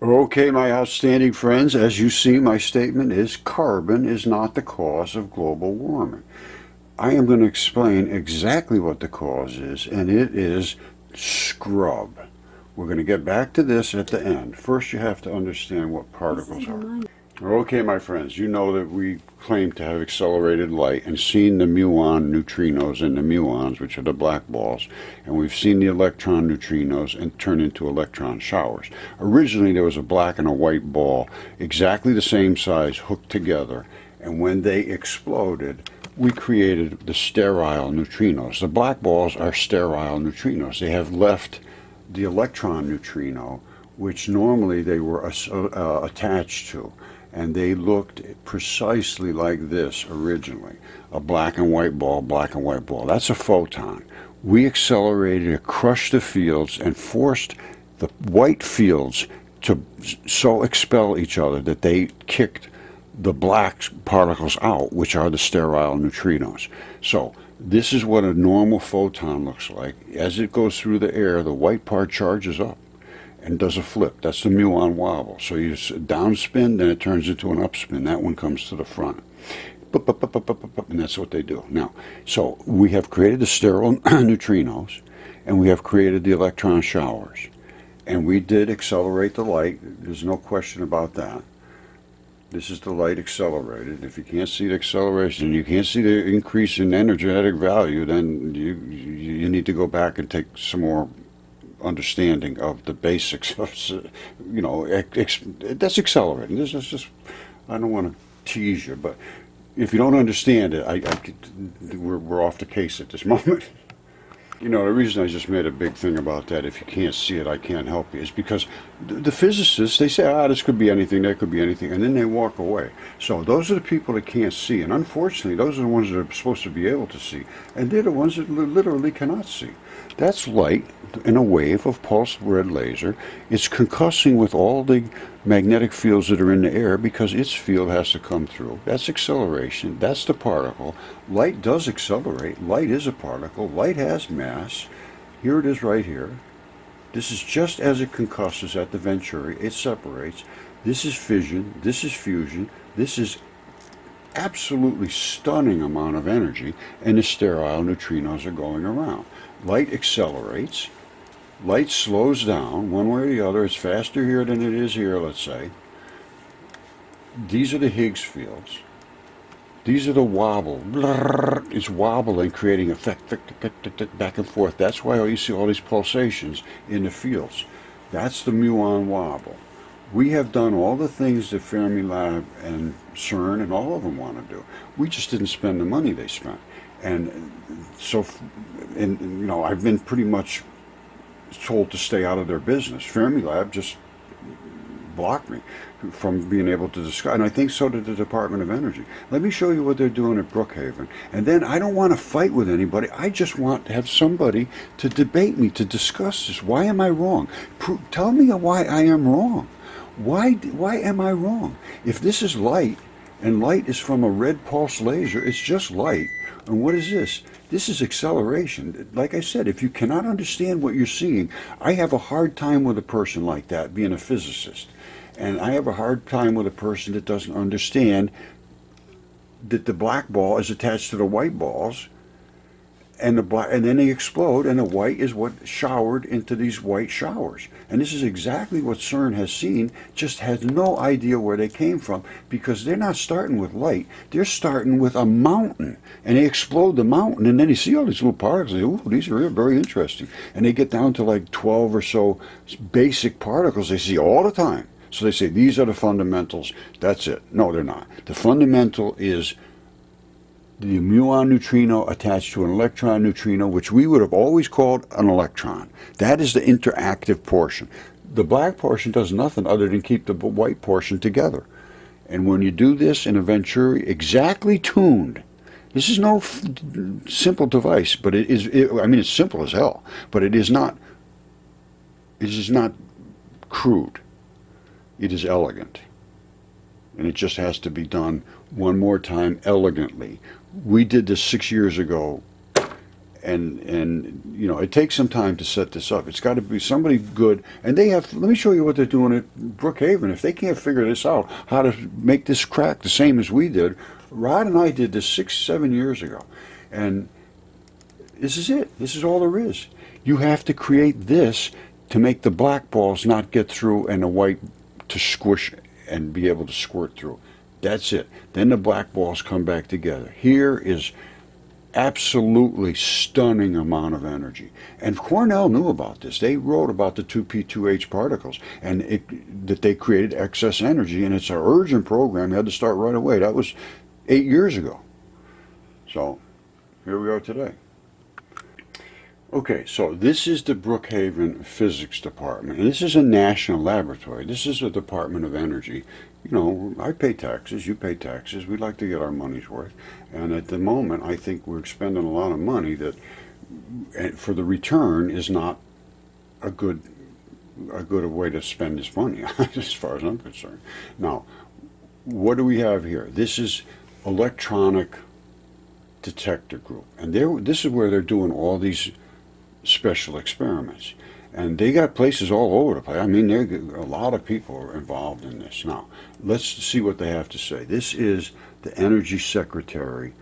Okay, my outstanding friends, as you see, my statement is carbon is not the cause of global warming. I am going to explain exactly what the cause is, and it is scrub. We're going to get back to this at the end. First, you have to understand what particles are. Okay, my friends, you know that we claim to have accelerated light and seen the muon neutrinos and the muons, which are the black balls, and we've seen the electron neutrinos and turn into electron showers. Originally, there was a black and a white ball, exactly the same size, hooked together, and when they exploded, we created the sterile neutrinos. The black balls are sterile neutrinos. They have left the electron neutrino, which normally they were attached to, and they looked precisely like this originally. A black and white ball, black and white ball. That's a photon. We accelerated it, crushed the fields, and forced the white fields to so expel each other that they kicked the black particles out, which are the sterile neutrinos. So this is what a normal photon looks like. As it goes through the air, the white part charges up and does a flip. That's the muon wobble. So you downspin, then it turns into an upspin. That one comes to the front. And that's what they do. Now, so we have created the sterile neutrinos, and we have created the electron showers. And we did accelerate the light. There's no question about that. This is the light accelerated. If you can't see the acceleration, you can't see the increase in energetic value, then you need to go back and take some more understanding of the basics of, that's accelerating. This is just, I don't want to tease you, but if you don't understand it, we're off the case at this moment. You know, the reason I just made a big thing about that, if you can't see it, I can't help you, is because the physicists, they say, this could be anything, that could be anything, and then they walk away. So those are the people that can't see, and unfortunately, those are the ones that are supposed to be able to see, and they're the ones that literally cannot see. That's light in a wave of pulsed red laser. It's concussing with all the magnetic fields that are in the air because its field has to come through. That's acceleration. That's the particle. Light does accelerate. Light is a particle. Light has mass. Here it is right here. This is just as it concusses at the Venturi. It separates. This is fission. This is fusion. This is absolutely stunning amount of energy, and the sterile neutrinos are going around. Light accelerates. Light slows down one way or the other. It's faster here than it is here, let's say. These are the Higgs fields. These are the wobble. It's wobbling, creating effect back and forth. That's why you see all these pulsations in the fields. That's the muon wobble. We have done all the things that Fermilab and CERN and all of them want to do. We just didn't spend the money they spent. And so, I've been pretty much told to stay out of their business. Fermilab just blocked me from being able to discuss, and I think so did the Department of Energy. Let me show you what they're doing at Brookhaven. And then I don't want to fight with anybody. I just want to have somebody to debate me, to discuss this. Why am I wrong? Tell me why I am wrong. Why am I wrong? If this is light, and light is from a red pulse laser, it's just light. And what is this? This is acceleration. Like I said, if you cannot understand what you're seeing, I have a hard time with a person like that, being a physicist. And I have a hard time with a person that doesn't understand that the black ball is attached to the white balls, and then they explode, and the white is what showered into these white showers. And this is exactly what CERN has seen, just has no idea where they came from, because they're not starting with light. They're starting with a mountain, and they explode the mountain, and then you see all these little particles. They say, ooh, these are very interesting. And they get down to like 12 or so basic particles they see all the time. So they say, these are the fundamentals. That's it. No, they're not. The fundamental is the muon neutrino attached to an electron neutrino, which we would have always called an electron. That is the interactive portion. The black portion does nothing other than keep the white portion together. And when you do this in a Venturi, exactly tuned, this is no simple device, but it's simple as hell, but it is not crude. It is elegant. And it just has to be done one more time elegantly. We did this 6 years ago, and you know, it takes some time to set this up. It's got to be somebody good, and they have. Let me show you what they're doing at Brookhaven. If they can't figure this out, how to make this crack the same as we did, Rod and I did this 6-7 years ago, and this is it. This is all there is. You have to create this to make the black balls not get through and the white to squish and be able to squirt through. That's it. Then the black balls come back together. Here is absolutely stunning amount of energy. And Cornell knew about this. They wrote about the 2p2h particles and that they created excess energy, and it's an urgent program. You had to start right away. That was 8 years ago. So here we are today. Okay, so this is the Brookhaven Physics Department, and this is a national laboratory. This is a Department of Energy. You know, I pay taxes, you pay taxes. We like to get our money's worth. And at the moment, I think we're spending a lot of money that, for the return, is not a good way to spend this money, as far as I'm concerned. Now, what do we have here? This is electronic detector group, and this is where they're doing all these special experiments, and they got places all over the place. I mean, a lot of people are involved in this. Now, let's see what they have to say. This is the Energy Secretary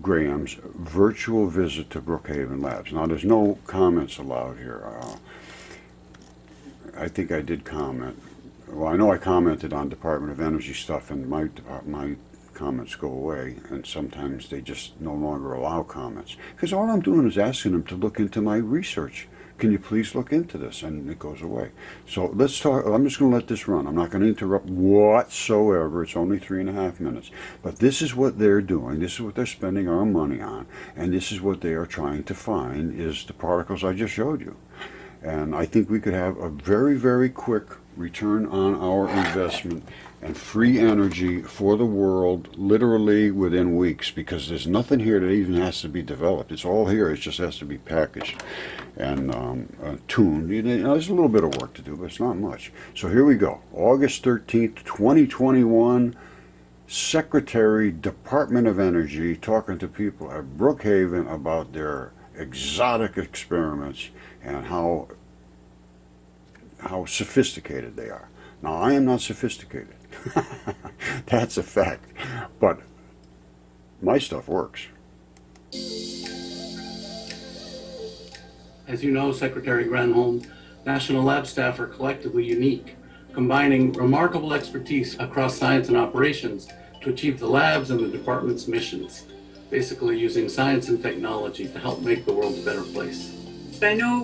Graham's virtual visit to Brookhaven Labs. Now, there's no comments allowed here. I think I did comment. Well, I know I commented on Department of Energy stuff, and my comments go away, and sometimes they just no longer allow comments, because all I'm doing is asking them to look into my research. Can you please look into this? And it goes away. So let's talk. I'm just going to let this run. I'm not going to interrupt whatsoever. It's only 3.5 minutes. But this is what they're doing. This is what they're spending our money on, and this is what they are trying to find, is the particles I just showed you. And I think we could have a very, very quick return on our investment and free energy for the world literally within weeks, because there's nothing here that even has to be developed. It's all here. It just has to be packaged and tuned. You know, there's a little bit of work to do, but it's not much. So here we go. August 13th, 2021, Secretary, Department of Energy, talking to people at Brookhaven about their exotic experiments and how sophisticated they are. Now, I am not sophisticated. That's a fact. But my stuff works. As you know, Secretary Granholm, National Lab staff are collectively unique, combining remarkable expertise across science and operations to achieve the lab's and the department's missions, basically using science and technology to help make the world a better place. I know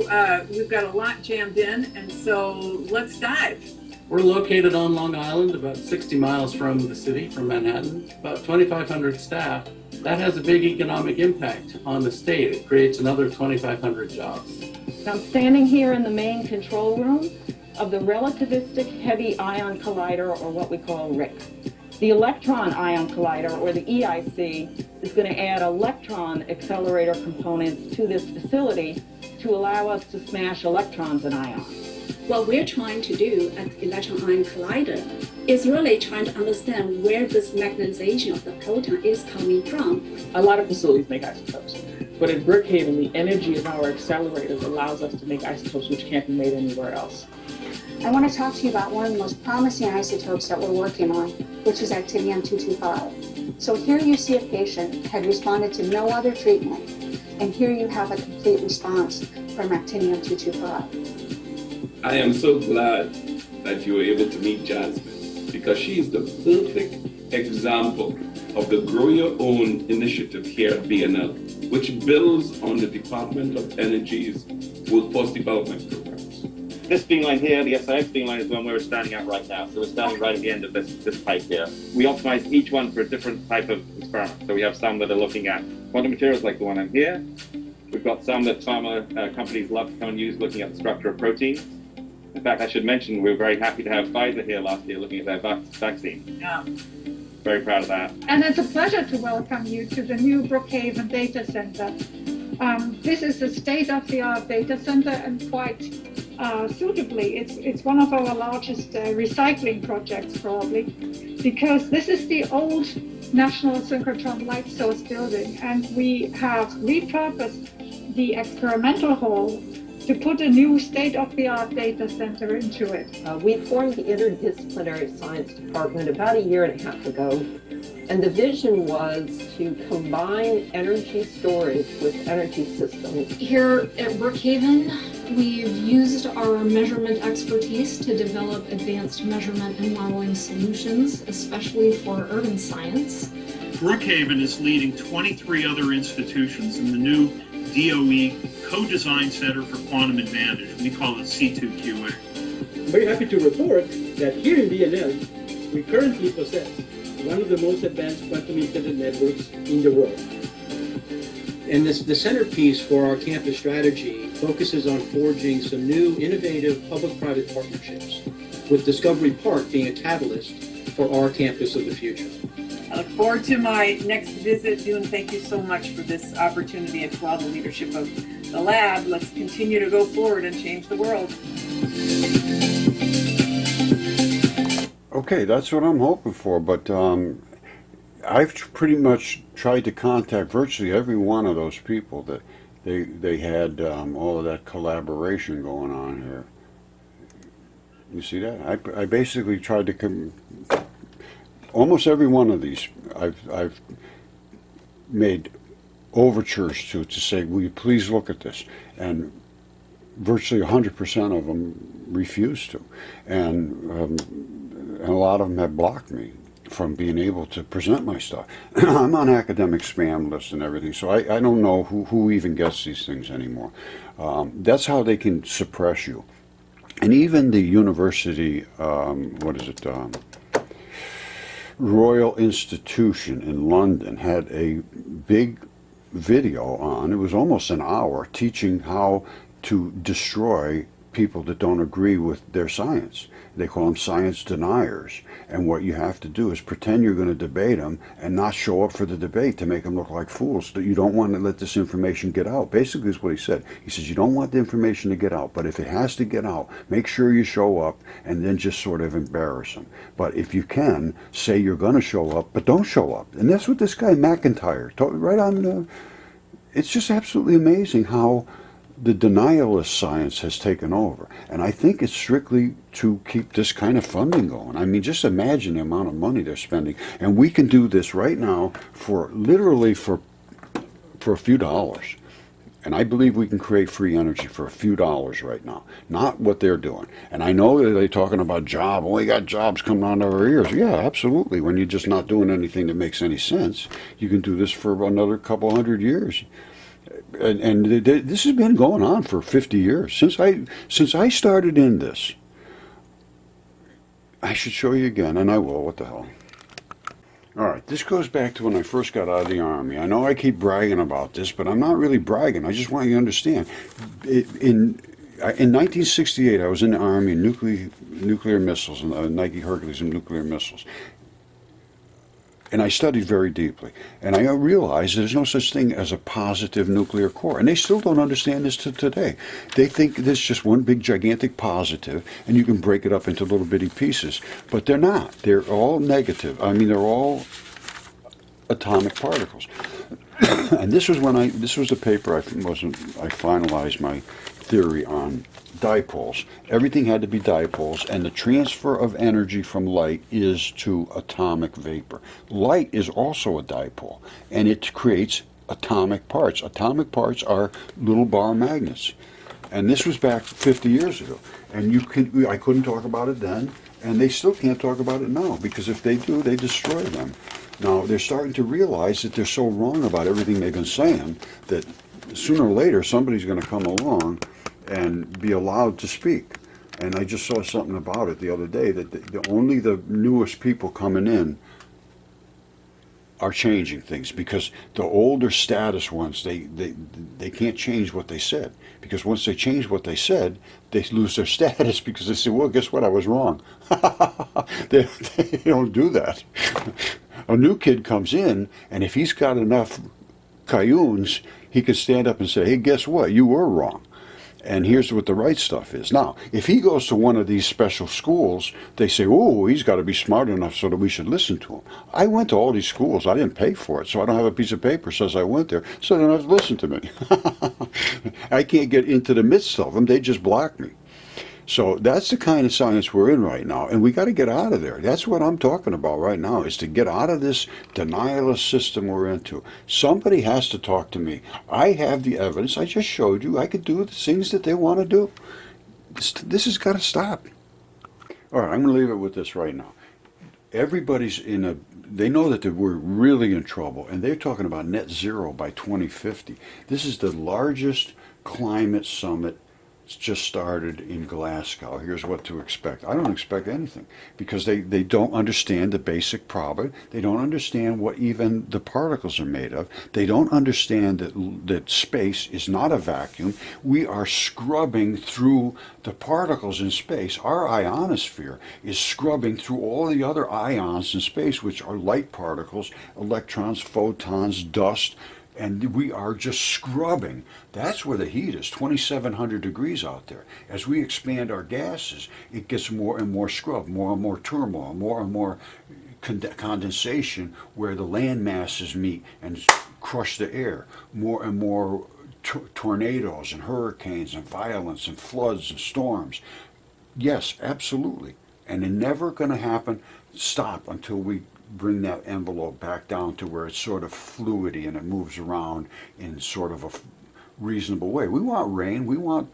we've got a lot jammed in, and so let's dive. We're located on Long Island, about 60 miles from the city, from Manhattan, about 2,500 staff. That has a big economic impact on the state. It creates another 2,500 jobs. I'm standing here in the main control room of the Relativistic Heavy Ion Collider, or what we call RIC. The Electron Ion Collider, or the EIC, is going to add electron accelerator components to this facility to allow us to smash electrons and ions. What we're trying to do at the Electron Ion Collider is really trying to understand where this magnetization of the proton is coming from. A lot of facilities make isotopes, but at Brookhaven, the energy of our accelerators allows us to make isotopes which can't be made anywhere else. I want to talk to you about one of the most promising isotopes that we're working on, which is actinium-225. So here you see a patient had responded to no other treatment, and here you have a complete response from actinium-225. I am so glad that you were able to meet Jasmine, because she is the perfect example of the Grow Your Own initiative here at BNL, which builds on the Department of Energy's Workforce Development Programs. This beam line here, the SIX beam line, is the one where we're standing at right now. So we're standing right at the end of this pipe here. We optimize each one for a different type of experiment. So we have some that are looking at quantum materials like the one I'm here. We've got some that pharma companies love to come and use, looking at the structure of proteins. In fact, I should mention we were very happy to have Pfizer here last year looking at their vaccine. Yeah. Very proud of that. And it's a pleasure to welcome you to the new Brookhaven Data Center. This is a state-of-the-art data center, and quite suitably, it's one of our largest recycling projects probably, because this is the old National Synchrotron Light Source building, and we have repurposed the experimental hall to put a new state-of-the-art data center into it. We formed the Interdisciplinary Science Department about a year and a half ago, and the vision was to combine energy storage with energy systems. Here at Brookhaven, we've used our measurement expertise to develop advanced measurement and modeling solutions, especially for urban science. Brookhaven is leading 23 other institutions in the new DOE Co-Design Center for Quantum Advantage. We call it C2QA. I'm very happy to report that here in VNL, we currently possess one of the most advanced quantum internet networks in the world. And the centerpiece for our campus strategy focuses on forging some new innovative public-private partnerships, with Discovery Park being a catalyst for our campus of the future. I look forward to my next visit. Dune, thank you so much for this opportunity and for all the leadership of the lab. Let's continue to go forward and change the world. Okay, that's what I'm hoping for, but I've pretty much tried to contact virtually every one of those people that they had all of that collaboration going on here. You see that? I basically tried to almost every one of these I've made overtures to say, will you please look at this? And virtually 100% of them refused to, and a lot of them have blocked me from being able to present my stuff. I'm on academic spam lists and everything, so I don't know who even gets these things anymore. That's how they can suppress you. And even the university, Royal Institution in London had a big video on, it was almost an hour, teaching how to destroy people that don't agree with their science. They call them science deniers. And what you have to do is pretend you're going to debate them and not show up for the debate to make them look like fools. That you don't want to let this information get out. Basically is what he said. He says you don't want the information to get out, but if it has to get out, make sure you show up and then just sort of embarrass them. But if you can, say you're going to show up, but don't show up. And that's what this guy McIntyre told right on. It's just absolutely amazing how the denialist science has taken over. And I think it's strictly to keep this kind of funding going. I mean, just imagine the amount of money they're spending. And we can do this right now for literally for a few dollars. And I believe we can create free energy for a few dollars right now, not what they're doing. And I know that they're talking about we got jobs coming out of our ears. Yeah, absolutely. When you're just not doing anything that makes any sense, you can do this for another couple hundred years. And this has been going on for 50 years. Since I started in this, I should show you again, and I will, what the hell. All right, this goes back to when I first got out of the Army. I know I keep bragging about this, but I'm not really bragging. I just want you to understand. In 1968, I was in the Army in nuclear missiles, Nike Hercules and nuclear missiles. And I studied very deeply. And I realized there's no such thing as a positive nuclear core. And they still don't understand this to today. They think there's just one big gigantic positive, and you can break it up into little bitty pieces. But they're not. They're all negative. I mean, they're all atomic particles. And this was the paper I finalized my theory on dipoles. Everything had to be dipoles, and the transfer of energy from light is to atomic vapor. Light is also a dipole, and it creates atomic parts. Atomic parts are little bar magnets. And this was back 50 years ago. And I couldn't talk about it then, and they still can't talk about it now, because if they do, they destroy them. Now, they're starting to realize that they're so wrong about everything they've been saying that sooner or later somebody's going to come along and be allowed to speak. And I just saw something about it the other day, that only the newest people coming in are changing things, because the older status ones, they can't change what they said, because once they change what they said, they lose their status, because they say, well, guess what, I was wrong. they don't do that. A new kid comes in, and if he's got enough cayunes, he could stand up and say, hey, guess what, you were wrong. And here's what the right stuff is. Now, if he goes to one of these special schools, they say, oh, he's got to be smart enough so that we should listen to him. I went to all these schools. I didn't pay for it, so I don't have a piece of paper that says I went there, so they don't have to listen to me. I can't get into the midst of them. They just block me. So that's the kind of science we're in right now, and we got to get out of there. That's what I'm talking about right now, is to get out of this denialist system we're into. Somebody has to talk to me. I have the evidence. I just showed you. I could do the things that they want to do. This has got to stop. All right, I'm going to leave it with this right now. Everybody's they know that we're really in trouble, and they're talking about net zero by 2050. This is the largest climate summit. It's just started in Glasgow. Here's what to expect. I don't expect anything, because they don't understand the basic problem. They don't understand what even the particles are made of. They don't understand that space is not a vacuum. We are scrubbing through the particles in space. Our ionosphere is scrubbing through all the other ions in space, which are light particles, electrons, photons, dust, and we are just scrubbing. That's where the heat is, 2,700 degrees out there. As we expand our gases, it gets more and more scrub, more and more turmoil, more and more condensation, where the land masses meet and crush the air. More and more tornadoes and hurricanes and violence and floods and storms. Yes, absolutely. And it's never going to happen, stop, until we bring that envelope back down to where it's sort of fluidy and it moves around in sort of a reasonable way. We want rain, we want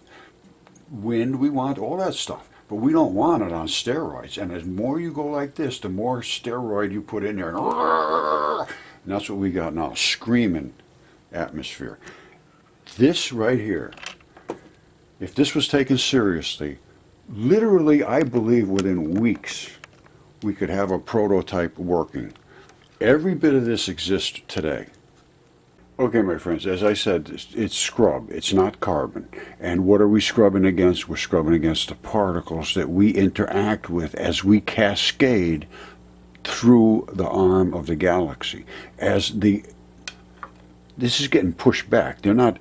wind, we want all that stuff, but we don't want it on steroids. And as more you go like this, the more steroid you put in there. And that's what we got now, screaming atmosphere. This right here, if this was taken seriously, literally, I believe within weeks, we could have a prototype working. Every bit of this exists today. Okay, my friends, as I said, it's scrub. It's not carbon. And what are we scrubbing against? We're scrubbing against the particles that we interact with as we cascade through the arm of the galaxy. This is getting pushed back. They're not...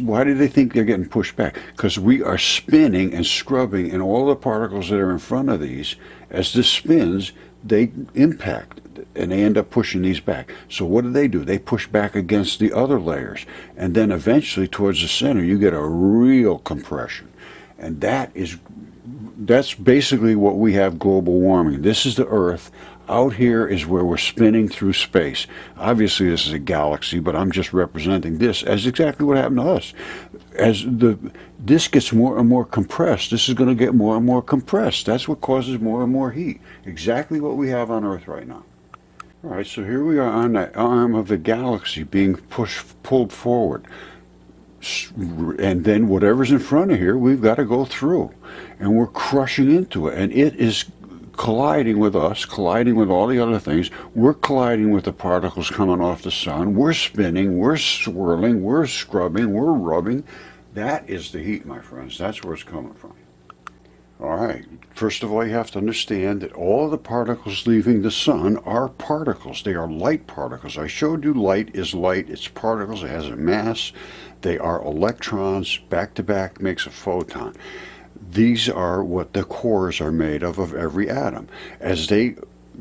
Why do they think they're getting pushed back? Because we are spinning and scrubbing, and all the particles that are in front of these, as this spins, they impact, and they end up pushing these back. So what do? They push back against the other layers, and then eventually towards the center, you get a real compression. And that's basically what we have global warming. This is the Earth. Out here is where we're spinning through space. Obviously, this is a galaxy, but I'm just representing this as exactly what happened to us. As this gets more and more compressed, this is going to get more and more compressed. That's what causes more and more heat. Exactly what we have on Earth right now. All right, so here we are on the arm of the galaxy being pulled forward. And then whatever's in front of here, we've got to go through. And we're crushing into it. And it is colliding with us, colliding with all the other things. We're colliding with the particles coming off the sun. We're spinning, we're swirling, we're scrubbing, we're rubbing. That is the heat, my friends. That's where it's coming from. All right. First of all, you have to understand that all the particles leaving the sun are particles. They are light particles. I showed you light is light. It's particles. It has a mass. They are electrons. Back to back makes a photon. These are what the cores are made of every atom. As they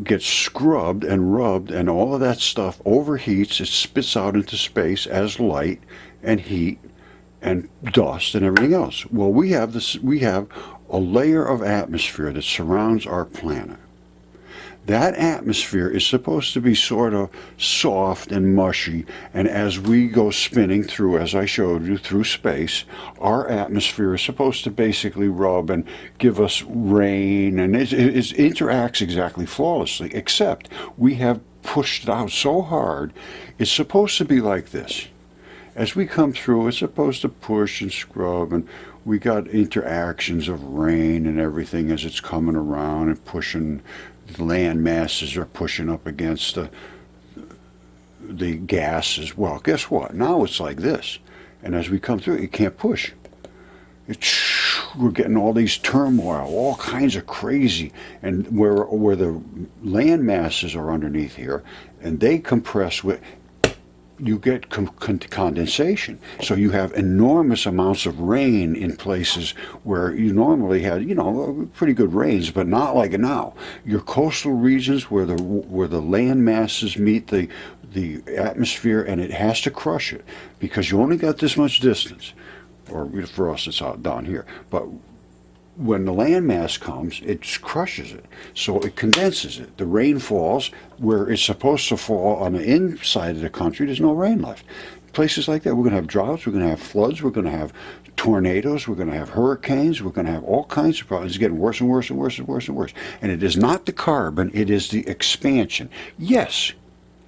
get scrubbed and rubbed and all of that stuff overheats, it spits out into space as light and heat and dust and everything else. Well, we have a layer of atmosphere that surrounds our planet. That atmosphere is supposed to be sort of soft and mushy, and as we go spinning through, as I showed you, through space, our atmosphere is supposed to basically rub and give us rain, and it interacts exactly flawlessly, except we have pushed it out so hard, it's supposed to be like this. As we come through, it's supposed to push and scrub, and we got interactions of rain and everything as it's coming around and pushing. The land masses are pushing up against the gases. Well, guess what? Now it's like this. And as we come through, it can't push. We're getting all these turmoil, all kinds of crazy. And where the land masses are underneath here, and they compress with you get condensation. So you have enormous amounts of rain in places where you normally had, pretty good rains, but not like now. Your coastal regions where the land masses meet the atmosphere, and it has to crush it because you only got this much distance, or for us it's out down here. But when the landmass comes, it crushes it, so it condenses it. The rain falls where it's supposed to fall on the inside of the country. There's no rain left. Places like that, we're going to have droughts, we're going to have floods, we're going to have tornadoes, we're going to have hurricanes, we're going to have all kinds of problems. It's getting worse and worse and worse and worse and worse. And it is not the carbon, it is the expansion. Yes,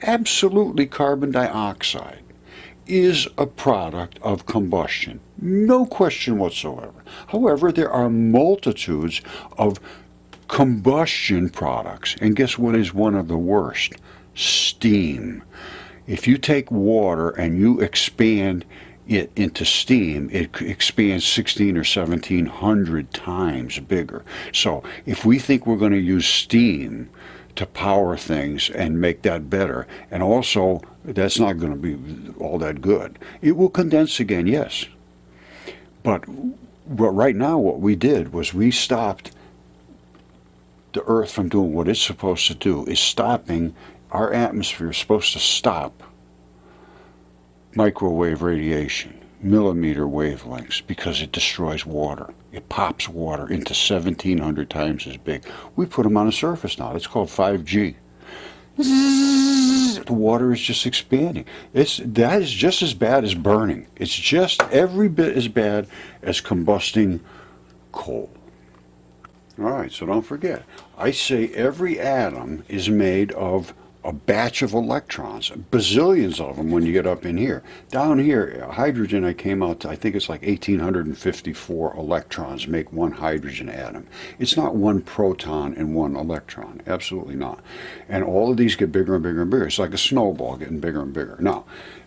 absolutely, carbon dioxide is a product of combustion. No question whatsoever. However, there are multitudes of combustion products. And guess what is one of the worst? Steam. If you take water and you expand it into steam, it expands 16 or 1700 times bigger. So if we think we're going to use steam to power things and make that better, and also that's not going to be all that good. It will condense again, yes. But right now what we did was we stopped the Earth from doing what it's supposed to do, is stopping, our atmosphere is supposed to stop microwave radiation, millimeter wavelengths, because it destroys water. It pops water into 1700 times as big. We put them on the surface now. It's called 5G. The water is just expanding. That is just as bad as burning. It's just every bit as bad as combusting coal. All right, so don't forget, I say every atom is made of a batch of electrons, bazillions of them when you get up in here. Down here, hydrogen, I came out to, I think it's like 1854 electrons make one hydrogen atom. It's not one proton and one electron, absolutely not. And all of these get bigger and bigger and bigger. It's like a snowball getting bigger and bigger. Now,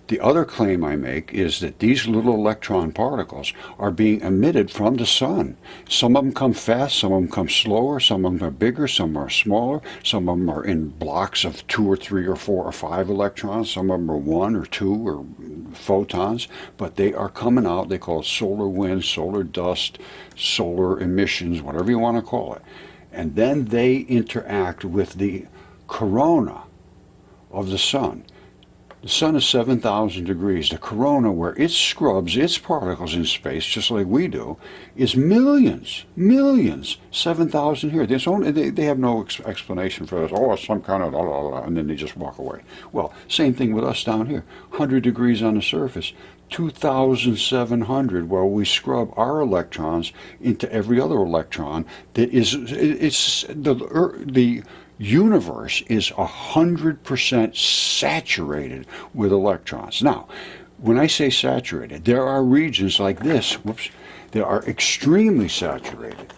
the other claim I make is that these little electron particles are being emitted from the sun. Some of them come fast, some of them come slower, some of them are bigger, some are smaller, some of them are in blocks of 2 or 3 or 4 or 5 electrons, some of them are 1 or 2 or photons, but they are coming out. They call it solar wind, solar dust, solar emissions, whatever you want to call it. And then they interact with the corona of the sun. The sun is 7,000 degrees. The corona, where it scrubs its particles in space, just like we do, is millions, 7,000 here. They have no explanation for this. Oh, it's some kind of blah, blah, blah, and then they just walk away. Well, same thing with us down here. 100 degrees on the surface, 2,700, where we scrub our electrons into every other electron. That is, it's the universe is 100% saturated with electrons. Now, when I say saturated, there are regions like this, that are extremely saturated.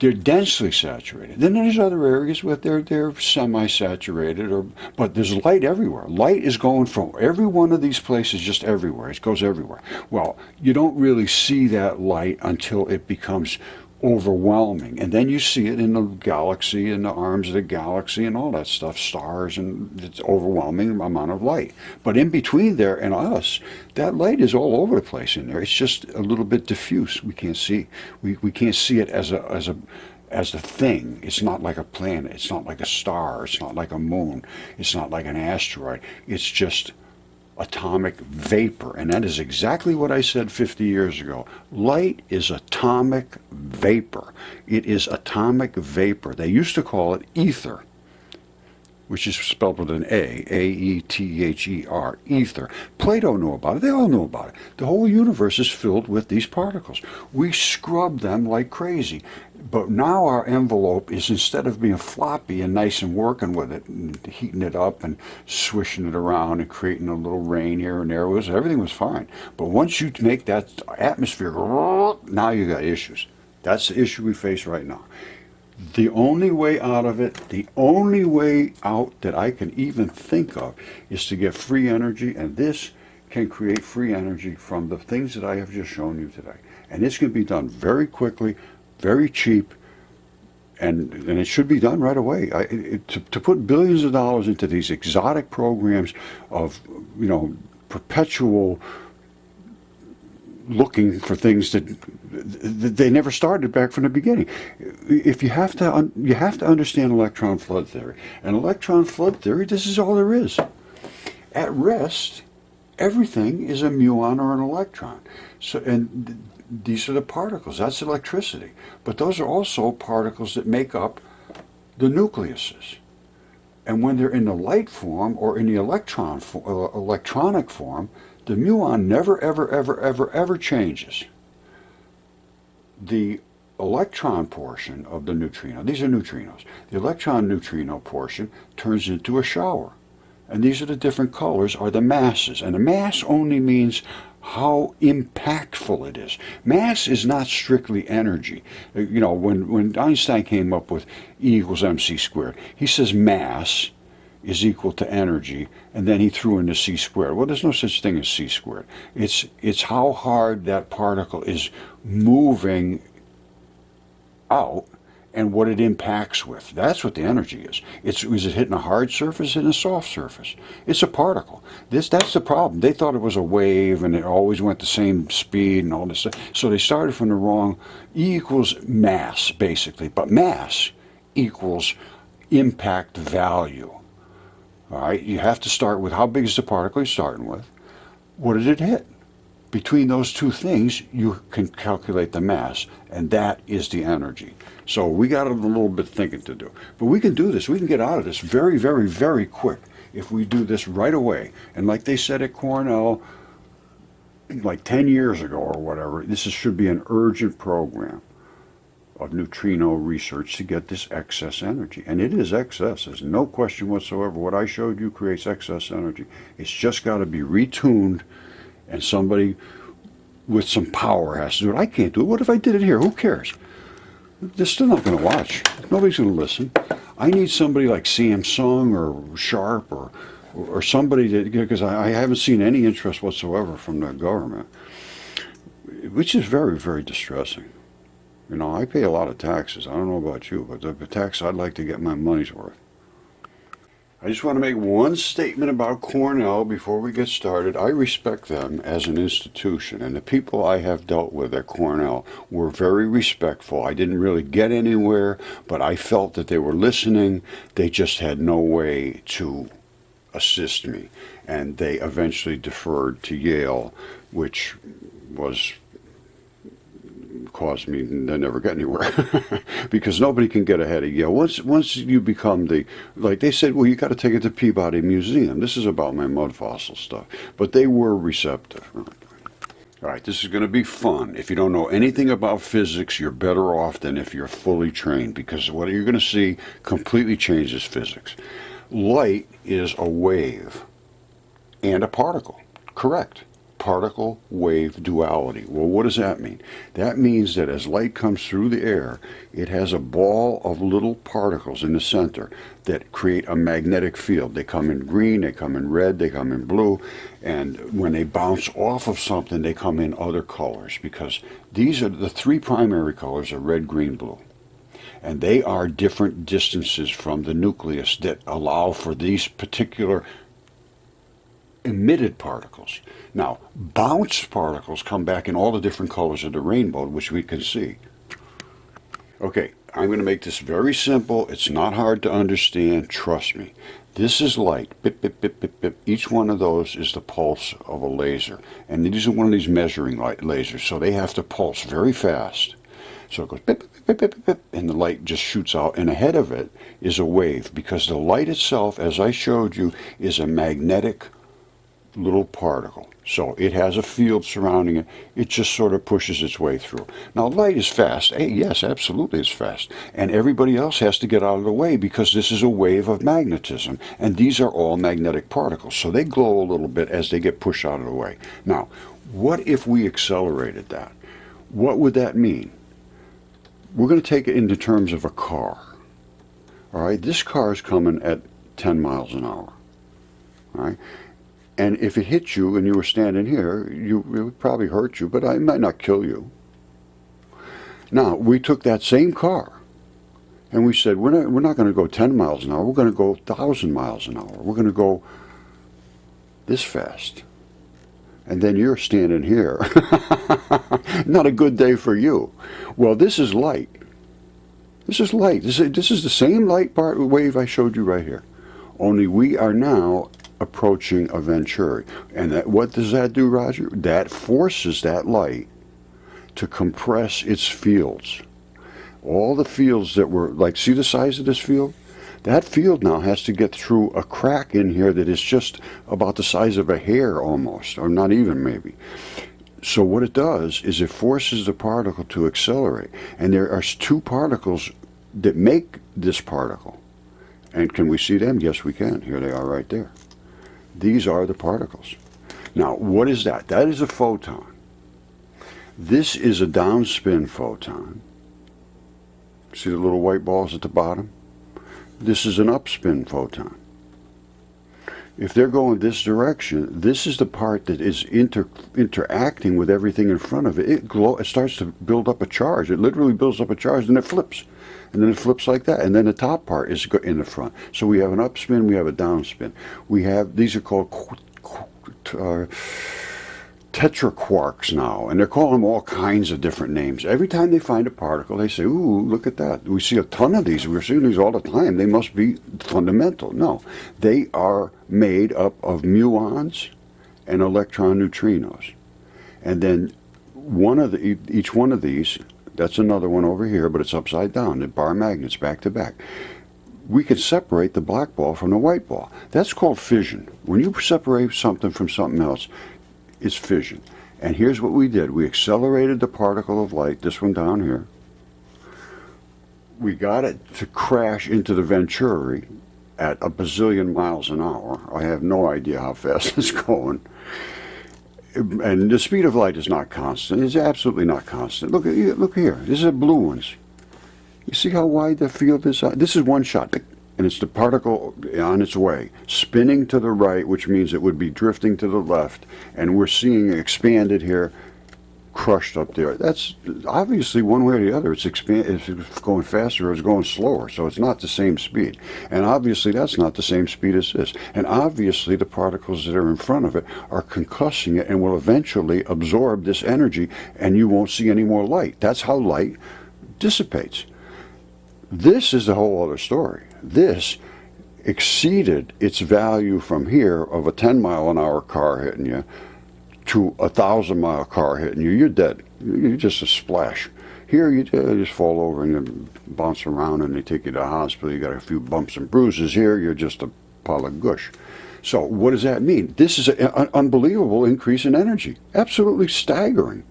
They're densely saturated. Then there's other areas where they're semi-saturated, but there's light everywhere. Light is going from every one of these places just everywhere. It goes everywhere. Well, you don't really see that light until it becomes overwhelming, and then you see it in the galaxy, in the arms of the galaxy and all that stuff, stars, and it's overwhelming amount of light. But in between there and us, that light is all over the place in there. It's just a little bit diffuse. We can't see. We can't see it as a thing. It's not like a planet. It's not like a star. It's not like a moon. It's not like an asteroid. It's just atomic vapor, and that is exactly what I said 50 years ago. Light is atomic vapor. It is atomic vapor. They used to call it ether, which is spelled with an A, A-E-T-H-E-R, ether. Plato knew about it. They all knew about it. The whole universe is filled with these particles. We scrub them like crazy. But now our envelope is, instead of being floppy and nice and working with it, and heating it up and swishing it around and creating a little rain here and there, everything was fine. But once you make that atmosphere, now you got issues. That's the issue we face right now. The only way out of it, the only way out that I can even think of, is to get free energy, and this can create free energy from the things that I have just shown you today. And it's going to be done very quickly, very cheap, And it should be done right away. To put billions of dollars into these exotic programs of, you know, perpetual looking for things that they never started back from the beginning. If you have to understand electron flood theory. And electron flood theory, this is all there is. At rest, everything is a muon or an electron. So, and these are the particles. That's electricity. But those are also particles that make up the nucleuses. And when they're in the light form or in the electronic form, the muon never, ever, ever, ever, ever changes. The electron portion of the neutrino, these are neutrinos, the electron neutrino portion turns into a shower. And these are the different colors, are the masses. And the mass only means how impactful it is. Mass is not strictly energy. You know, when Einstein came up with E equals mc squared, he says mass is equal to energy, and then he threw in the c squared. Well, there's no such thing as c squared. It's how hard that particle is moving out and what it impacts with. That's what the energy is. Is it hitting a hard surface and a soft surface? It's a particle. That's the problem. They thought it was a wave and it always went the same speed and all this stuff. So they started from the wrong. E equals mass, basically. But mass equals impact value. All right, you have to start with how big is the particle you're starting with. What did it hit? Between those two things, you can calculate the mass, and that is the energy. So we got a little bit of thinking to do. But we can do this. We can get out of this very, very, very quick if we do this right away. And like they said at Cornell, like 10 years ago or whatever, should be an urgent program of neutrino research to get this excess energy. And it is excess. There's no question whatsoever. What I showed you creates excess energy. It's just got to be retuned, and somebody with some power has to do it. I can't do it. What if I did it here? Who cares? They're still not going to watch. Nobody's going to listen. I need somebody like Samsung or Sharp or somebody that, because I haven't seen any interest whatsoever from the government, which is very, very distressing. You know, I pay a lot of taxes. I don't know about you, but the tax, I'd like to get my money's worth. I just want to make one statement about Cornell before we get started. I respect them as an institution, and the people I have dealt with at Cornell were very respectful. I didn't really get anywhere, but I felt that they were listening. They just had no way to assist me, and they eventually deferred to Yale, which caused me to never get anywhere because nobody can get ahead of Yale. Once you become like they said, well, you got to take it to Peabody Museum. This is about my mud fossil stuff, but they were receptive. All right, this is going to be fun. If you don't know anything about physics, you're better off than if you're fully trained, because what you're going to see completely changes physics. Light is a wave and a particle. Correct. Particle-wave duality. Well, what does that mean? That means that as light comes through the air, it has a ball of little particles in the center that create a magnetic field. They come in green, they come in red, they come in blue, and when they bounce off of something, they come in other colors, because these are the three primary colors are red, green, blue. And they are different distances from the nucleus that allow for these particular emitted particles. Now, bounced particles come back in all the different colors of the rainbow, which we can see. Okay, I'm going to make this very simple. It's not hard to understand. Trust me. This is light. Bip, bip, bip, bip, bip. Each one of those is the pulse of a laser. And these are one of these measuring light lasers, so they have to pulse very fast. So it goes bip, bip, bip, bip, bip, and the light just shoots out. And ahead of it is a wave, because the light itself, as I showed you, is a magnetic little particle. So it has a field surrounding it. It just sort of pushes its way through. Now, light is fast. Hey, yes, absolutely it's fast. And everybody else has to get out of the way, because this is a wave of magnetism. And these are all magnetic particles. So they glow a little bit as they get pushed out of the way. Now, what if we accelerated that? What would that mean? We're going to take it into terms of a car. All right, this car is coming at 10 miles an hour. All right. And if it hit you and you were standing here, it would probably hurt you, but it might not kill you. Now, we took that same car And we said, we're not going to go 10 miles an hour, we're going to go 1,000 miles an hour. We're going to go this fast. And then you're standing here. Not a good day for you. Well, this is light. This is light. This is the same light wave I showed you right here. Only we are now approaching a Venturi. And what does that do, Roger? That forces that light to compress its fields. All the fields that were, like, see the size of this field? That field now has to get through a crack in here that is just about the size of a hair almost, or not even maybe. So what it does is it forces the particle to accelerate. And there are two particles that make this particle. And can we see them? Yes, we can. Here they are right there. These are the particles. Now, what is that? That is a photon. This is a downspin photon. See the little white balls at the bottom? This is an upspin photon. If they're going this direction, this is the part that is interacting with everything in front of it. It starts to build up a charge. It literally builds up a charge, and it flips. And then it flips like that. And then the top part is in the front. So we have an upspin, we have a downspin. We have, these are called tetraquarks now, and they're calling them all kinds of different names. Every time they find a particle, they say, ooh, look at that. We see a ton of these. We're seeing these all the time. They must be fundamental. No, they are made up of muons and electron neutrinos. And then each one of these, that's another one over here, but it's upside down. The bar magnets back to back. We can separate the black ball from the white ball. That's called fission. When you separate something from something else, it's fission. And here's what we did. We accelerated the particle of light, this one down here. We got it to crash into the Venturi at a bazillion miles an hour. I have no idea how fast it's going. And the speed of light is not constant. It's absolutely not constant. Look here. These are blue ones. You see how wide the field is? This is one shot. And it's the particle on its way, spinning to the right, which means it would be drifting to the left, and we're seeing it expanded here, crushed up there. That's obviously one way or the other. It's going faster or it's going slower, so it's not the same speed. And obviously that's not the same speed as this. And obviously the particles that are in front of it are concussing it and will eventually absorb this energy, and you won't see any more light. That's how light dissipates. This is a whole other story. This exceeded its value from here of a 10-mile-an-hour car hitting you to a 1,000-mile car hitting you. You're dead. You're just a splash. Here you just fall over and you bounce around and they take you to the hospital. You got a few bumps and bruises. Here you're just a pile of gush. So what does that mean? This is an unbelievable increase in energy. Absolutely staggering.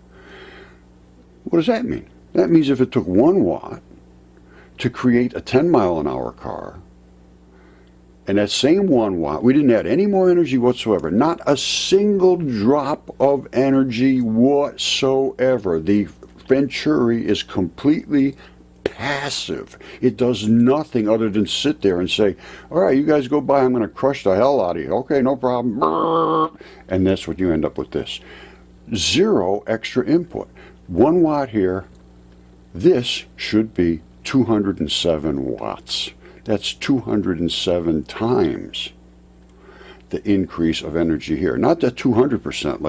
What does that mean? That means if it took 1 watt to create a 10-mile-an-hour car, and that same 1 watt, we didn't add any more energy whatsoever, not a single drop of energy whatsoever. The Venturi is completely passive. It does nothing other than sit there and say, all right, you guys go by, I'm going to crush the hell out of you. Okay, no problem. And that's what you end up with this. Zero extra input. 1 watt here. This should be 207 watts. That's 207 times the increase of energy here. Not that 200%,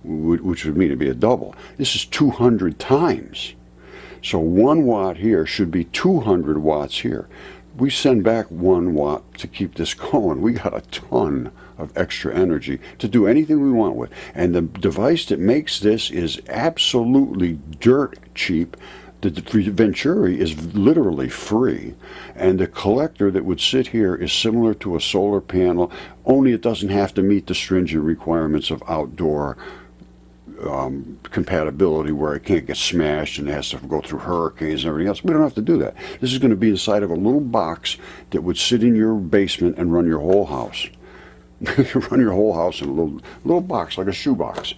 which would mean it'd be a double. This is 200 times. So 1 watt here should be 200 watts here. We send back 1 watt to keep this going. We got a ton of extra energy to do anything we want with. And the device that makes this is absolutely dirt cheap. The Venturi is literally free, and the collector that would sit here is similar to a solar panel, only it doesn't have to meet the stringent requirements of outdoor compatibility where it can't get smashed and it has to go through hurricanes and everything else. We don't have to do that. This is going to be inside of a little box that would sit in your basement and run your whole house. Run your whole house in a little box, like a shoebox.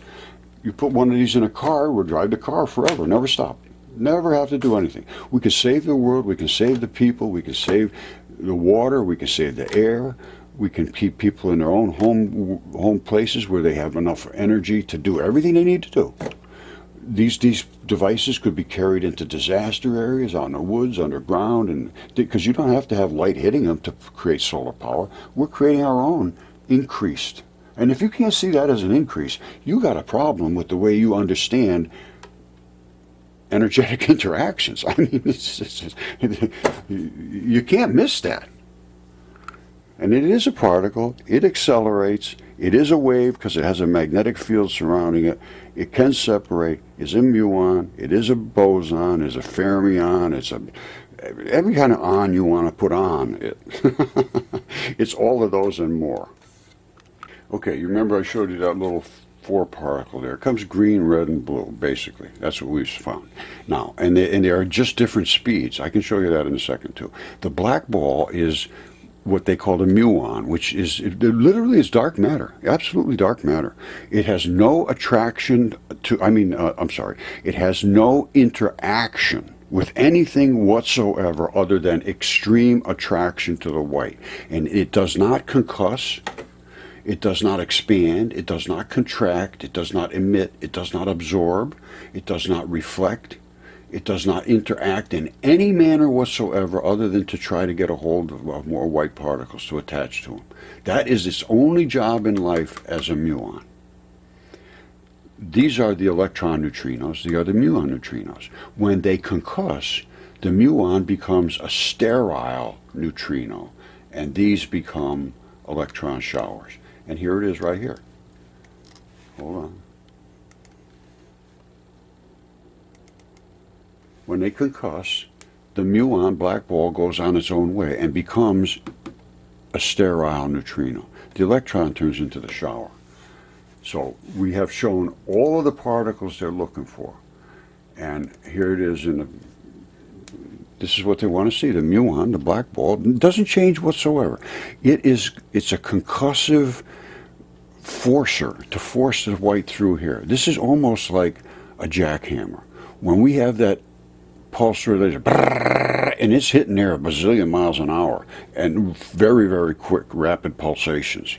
You put one of these in a car, we'll drive the car forever, never stop. Never have to do anything. We can save the world, we can save the people, we can save the water, we can save the air, we can keep people in their own home places where they have enough energy to do everything they need to do. these devices could be carried into disaster areas, out in the woods, underground, and because you don't have to have light hitting them to create solar power. We're creating our own increased. And if you can't see that as an increase, you got a problem with the way you understand energetic interactions. I mean, you can't miss that. And it is a particle. It accelerates. It is a wave because it has a magnetic field surrounding it. It can separate. It's a muon. It is a boson. It's a fermion. It's every kind of on you want to put on it. It's all of those and more. Okay, you remember I showed you that little 4 particle there. It comes green, red, and blue, basically. That's what we've found. Now, and they are just different speeds. I can show you that in a second, too. The black ball is what they call a muon, which is literally is dark matter, absolutely dark matter. It has no attraction to, it has no interaction with anything whatsoever other than extreme attraction to the white. And it does not concuss, it does not expand, it does not contract, it does not emit, it does not absorb, it does not reflect, it does not interact in any manner whatsoever other than to try to get a hold of more white particles to attach to them. That is its only job in life as a muon. These are the electron neutrinos, they are the muon neutrinos. When they concuss, the muon becomes a sterile neutrino, and these become electron showers. And here it is right here. Hold on. When they concuss, the muon black ball goes on its own way and becomes a sterile neutrino. The electron turns into the shower. So we have shown all of the particles they're looking for. And here it is this is what they want to see, the muon, the black ball. It doesn't change whatsoever. It's a concussive forcer to force the white through here. This is almost like a jackhammer. When we have that pulse laser, and it's hitting there a bazillion miles an hour, and very, very quick, rapid pulsations,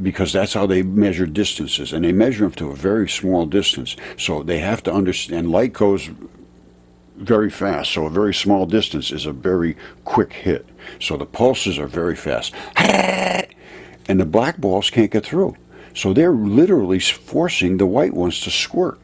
because that's how they measure distances, and they measure them to a very small distance. So they have to understand, light goes very fast, so a very small distance is a very quick hit. So the pulses are very fast, and the black balls can't get through. So they're literally forcing the white ones to squirt.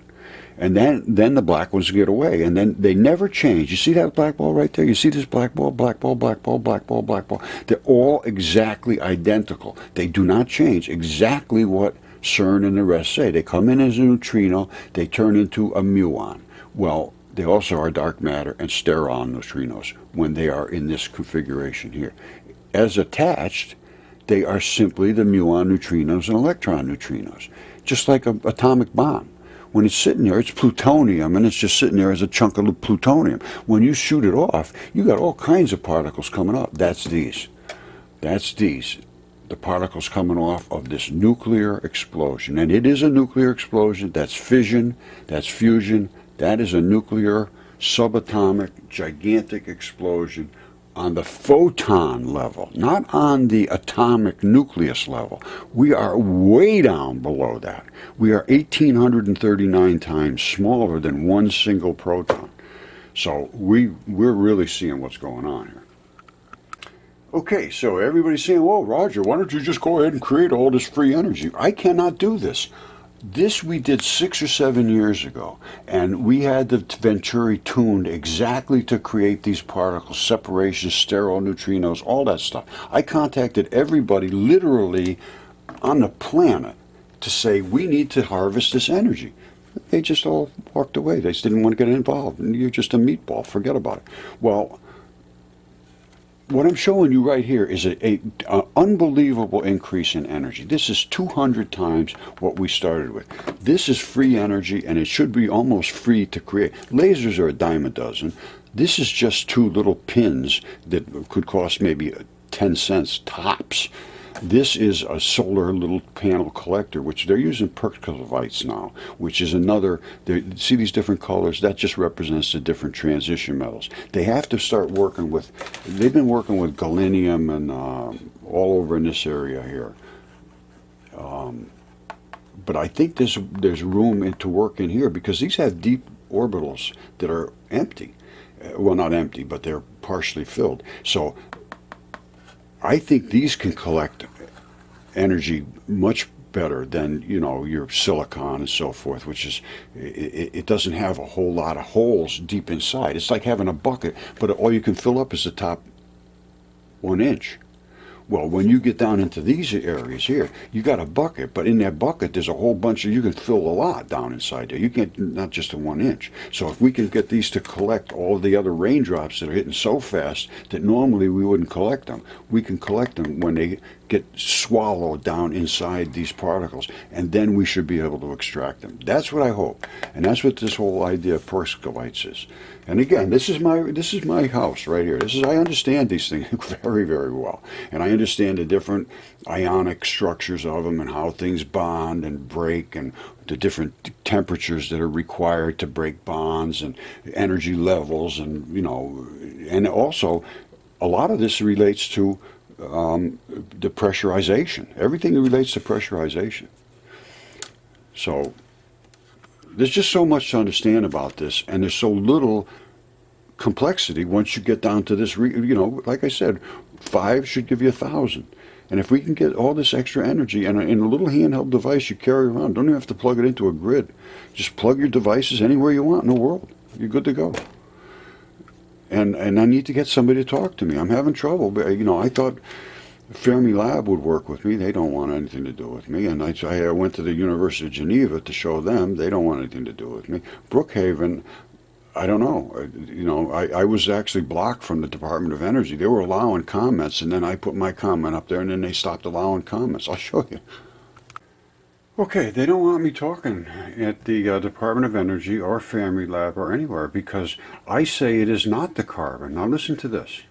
And then the black ones get away, and then they never change. You see that black ball right there? You see this black ball, black ball, black ball, black ball, black ball? They're all exactly identical. They do not change. Exactly what CERN and the rest say. They come in as a neutrino, they turn into a muon. Well, they also are dark matter and sterile neutrinos when they are in this configuration here. As attached, they are simply the muon neutrinos and electron neutrinos, just like an atomic bomb. When it's sitting there, it's plutonium, and it's just sitting there as a chunk of plutonium. When you shoot it off, you got all kinds of particles coming up. That's these. That's these. The particles coming off of this nuclear explosion. And it is a nuclear explosion. That's fission. That's fusion. That is a nuclear, subatomic, gigantic explosion on the photon level, not on the atomic nucleus level. We are way down below that. We are 1,839 times smaller than one single proton. So we're really seeing what's going on here. Okay, so everybody's saying, well, Roger, why don't you just go ahead and create all this free energy? I cannot do this. This we did 6 or 7 years ago, and we had the Venturi tuned exactly to create these particles, separations, sterile neutrinos, all that stuff. I contacted everybody literally on the planet to say, we need to harvest this energy. They just all walked away. They just didn't want to get involved. You're just a meatball. Forget about it. Well, what I'm showing you right here is an unbelievable increase in energy. This is 200 times what we started with. This is free energy, and it should be almost free to create. Lasers are a dime a dozen. This is just 2 little pins that could cost maybe 10 cents tops. This is a solar little panel collector, which they're using percolavites now, which is another, see these different colors? That just represents the different transition metals. They have to start working with, they've been working with gallium and all over in this area here. But I think there's room to work in here, because these have deep orbitals that are empty. Well, not empty, but they're partially filled. So I think these can collect energy much better than, you know, your silicon and so forth, which is, it doesn't have a whole lot of holes deep inside. It's like having a bucket, but all you can fill up is the top 1 inch. Well, when you get down into these areas here, you got a bucket, but in that bucket there's a whole bunch of, you can fill a lot down inside there. You can't, not just a 1 inch. So if we can get these to collect all the other raindrops that are hitting so fast that normally we wouldn't collect them, we can collect them when they get swallowed down inside these particles, and then we should be able to extract them. That's what I hope, and that's what this whole idea of perovskites is. And again, this is my house right here. I understand these things very, very well, and I understand the different ionic structures of them and how things bond and break, and the different temperatures that are required to break bonds, and energy levels, and, you know, and also a lot of this relates to the pressurization. Everything that relates to pressurization. So there's just so much to understand about this, and there's so little complexity once you get down to this. You know, like I said, 5 should give you 1,000. And if we can get all this extra energy in a little handheld device you carry around, don't even have to plug it into a grid. Just plug your devices anywhere you want in the world. You're good to go. And I need to get somebody to talk to me. I'm having trouble. But, you know, I thought Fermi Lab would work with me. They don't want anything to do with me. And I went to the University of Geneva to show them. They don't want anything to do with me. Brookhaven, I don't know. You know, I was actually blocked from the Department of Energy. They were allowing comments, and then I put my comment up there, and then they stopped allowing comments. I'll show you. Okay, they don't want me talking at the Department of Energy or Fermi Lab or anywhere, because I say it is not the carbon. Now listen to this.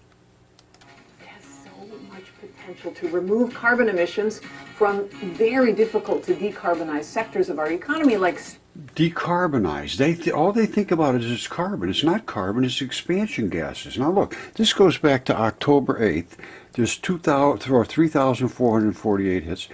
It has so much potential to remove carbon emissions from very difficult to decarbonize sectors of our economy, like Decarbonize. All they think about is carbon. It's not carbon, it's expansion gases. Now look, this goes back to October 8th. There's 3,448 hits,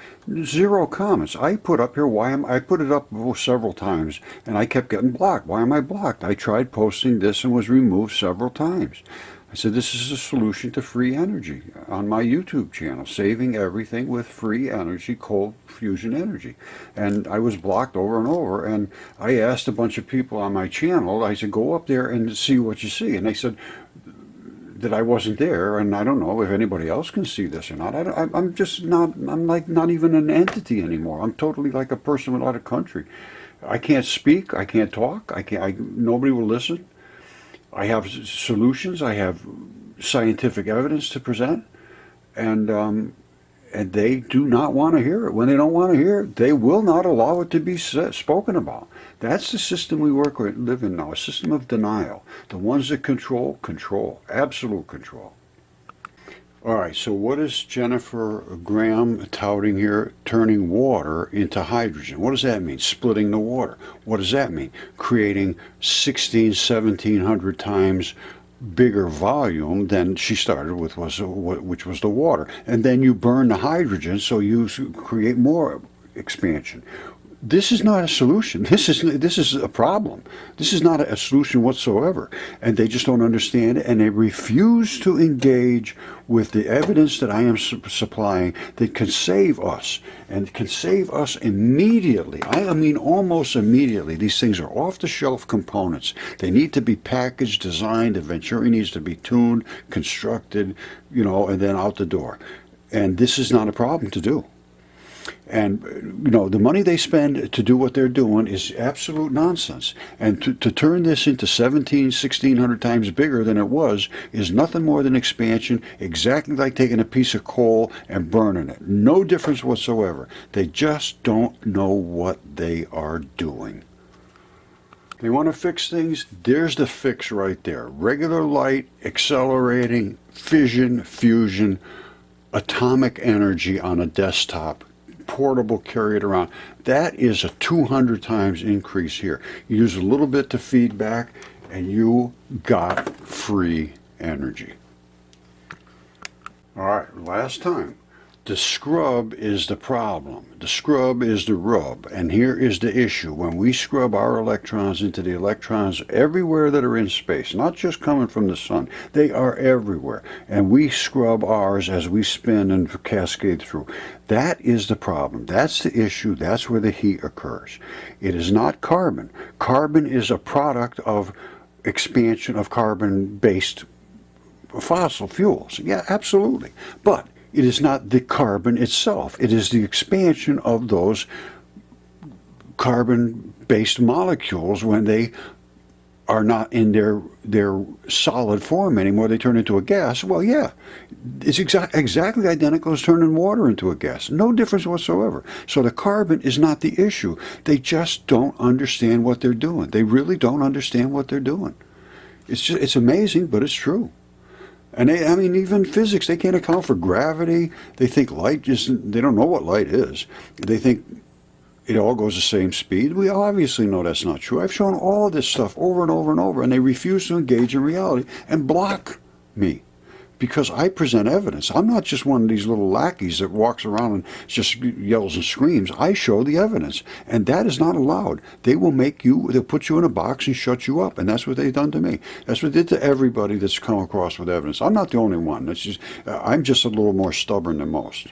0 comments. I put up here, I put it up several times, and I kept getting blocked. Why am I blocked? I tried posting this and was removed several times. I said, this is a solution to free energy on my YouTube channel, saving everything with free energy, cold fusion energy. And I was blocked over and over, and I asked a bunch of people on my channel, I said, go up there and see what you see. And they said that I wasn't there, and I don't know if anybody else can see this or not. I'm just not, I'm like not even an entity anymore. I'm totally like a person without a country. I can't speak, I can't talk, nobody will listen. I have solutions, I have scientific evidence to present, and they do not want to hear it. When they don't want to hear it, they will not allow it to be spoken about. That's the system we live in now, a system of denial. The ones that control, absolute control. All right, so what is Jennifer Graham touting here? Turning water into hydrogen. What does that mean? Splitting the water. What does that mean? Creating 1,700 times bigger volume than she started with, which was the water. And then you burn the hydrogen, so you create more expansion. This is not a solution. This is a problem. This is not a solution whatsoever. And they just don't understand it, and they refuse to engage with the evidence that I am supplying that can save us, and can save us immediately. I mean almost immediately. These things are off-the-shelf components. They need to be packaged, designed. The Venturi needs to be tuned, constructed, you know, and then out the door. And this is not a problem to do. And, you know, the money they spend to do what they're doing is absolute nonsense. And to turn this into 1,600 times bigger than it was is nothing more than expansion, exactly like taking a piece of coal and burning it. No difference whatsoever. They just don't know what they are doing. They want to fix things. There's the fix right there. Regular light, accelerating, fission, fusion, atomic energy on a desktop. Portable, carry it around. That is a 200 times increase here. You use a little bit to feedback, and you got free energy. All right, last time. The scrub is the problem. The scrub is the rub. And here is the issue. When we scrub our electrons into the electrons everywhere that are in space, not just coming from the sun, they are everywhere. And we scrub ours as we spin and cascade through. That is the problem. That's the issue. That's where the heat occurs. It is not carbon. Carbon is a product of expansion of carbon-based fossil fuels. Yeah, absolutely. But it is not the carbon itself. It is the expansion of those carbon-based molecules when they are not in their solid form anymore. They turn into a gas. Well, yeah, it's exactly identical as turning water into a gas. No difference whatsoever. So the carbon is not the issue. They just don't understand what they're doing. They really don't understand what they're doing. It's amazing, but it's true. And I mean, even physics, they can't account for gravity. They think light isn't, they don't know what light is. They think it all goes the same speed. We obviously know that's not true. I've shown all this stuff over and over and over, and they refuse to engage in reality and block me because I present evidence. I'm not just one of these little lackeys that walks around and just yells and screams. I show the evidence, and that is not allowed. They will they'll put you in a box and shut you up, and that's what they've done to me. That's what they did to everybody that's come across with evidence. I'm not the only one. I'm just a little more stubborn than most.